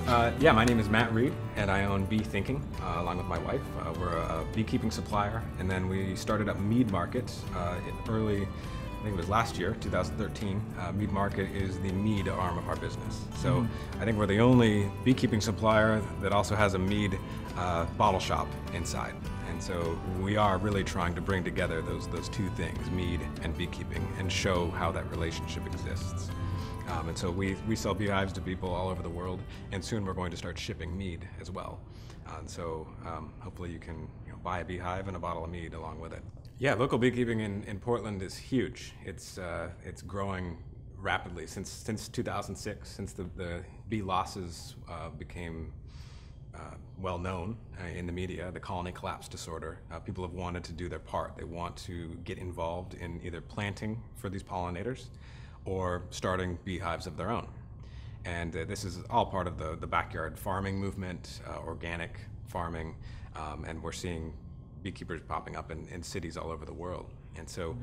Yeah, my name is Matt Reed, and I own Bee Thinking along with my wife. We're a beekeeping supplier, and then we started up Mead Market in early, I think it was last year, 2013. Mead Market is the mead arm of our business. So I think we're the only beekeeping supplier that also has a mead bottle shop inside. And so we are really trying to bring together those two things, mead and beekeeping, and show how that relationship exists. And so we sell beehives to people all over the world, and soon we're going to start shipping mead as well. And so hopefully you can buy a beehive and a bottle of mead along with it. Yeah, local beekeeping in Portland is huge. It's growing rapidly since 2006, since the bee losses became well known in the media, the colony collapse disorder. People have wanted to do their part. They want to get involved in either planting for these pollinators or starting beehives of their own. And this is all part of the backyard farming movement, organic farming, and we're seeing beekeepers popping up in cities all over the world. And so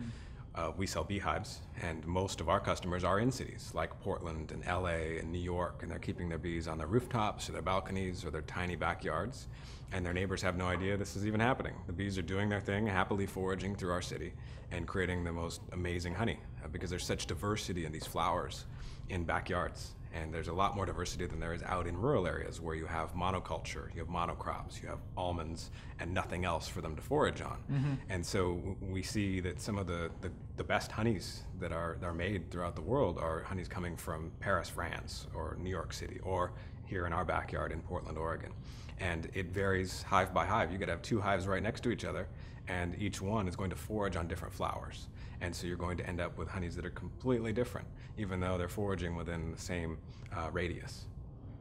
we sell beehives, and most of our customers are in cities like Portland and LA and New York, and they're keeping their bees on their rooftops or their balconies or their tiny backyards, and their neighbors have no idea this is even happening. The bees are doing their thing, happily foraging through our city and creating the most amazing honey because there's such diversity in these flowers in backyards. And there's a lot more diversity than there is out in rural areas where you have monoculture, you have monocrops, you have almonds, and nothing else for them to forage on. And so we see that some of the best honeys that are made throughout the world are honeys coming from Paris, France, or New York City, or here in our backyard in Portland, Oregon. And it varies hive by hive. You could have two hives right next to each other, and each one is going to forage on different flowers. And so you're going to end up with honeys that are completely different, even though they're foraging within the same radius.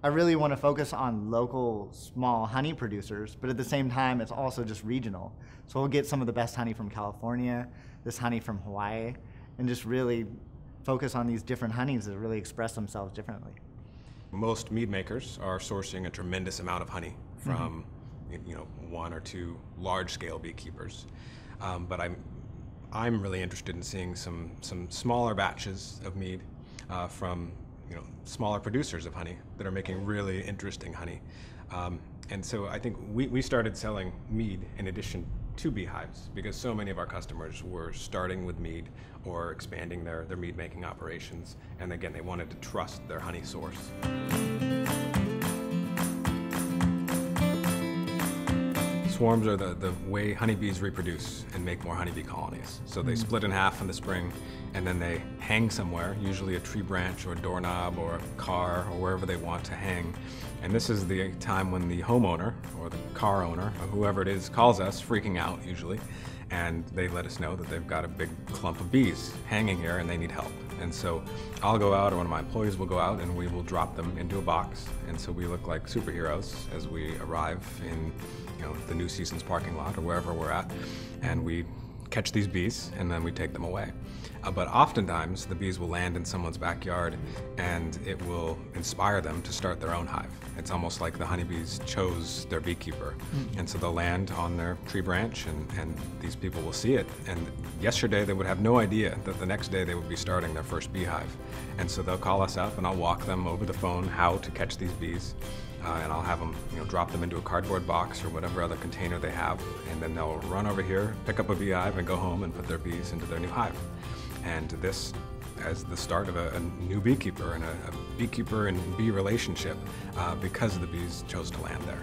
I really want to focus on local small honey producers, but at the same time, it's also just regional. So we'll get some of the best honey from California, this honey from Hawaii, and just really focus on these different honeys that really express themselves differently. Most mead makers are sourcing a tremendous amount of honey from one or two large-scale beekeepers, but I'm really interested in seeing some smaller batches of mead from smaller producers of honey that are making really interesting honey. And so I think we started selling mead in addition to beehives because so many of our customers were starting with mead or expanding their mead making operations, and again they wanted to trust their honey source. Swarms are the way honeybees reproduce and make more honeybee colonies. So they split in half in the spring, and then they hang somewhere, usually a tree branch or a doorknob or a car or wherever they want to hang. And this is the time when the homeowner or the car owner or whoever it is calls us, freaking out usually, and they let us know that they've got a big clump of bees hanging here and they need help. And so I'll go out, or one of my employees will go out, and we will drop them into a box. And so we look like superheroes as we arrive in the New Seasons parking lot or wherever we're at, and we catch these bees and then we take them away. But oftentimes the bees will land in someone's backyard and it will inspire them to start their own hive. It's almost like the honeybees chose their beekeeper. And so they'll land on their tree branch and these people will see it. And yesterday they would have no idea that the next day they would be starting their first beehive. And so they'll call us up and I'll walk them over the phone how to catch these bees. And I'll have them drop them into a cardboard box or whatever other container they have, and then they'll run over here, pick up a beehive, and go home and put their bees into their new hive. And this as the start of a new beekeeper and a beekeeper and bee relationship because the bees chose to land there.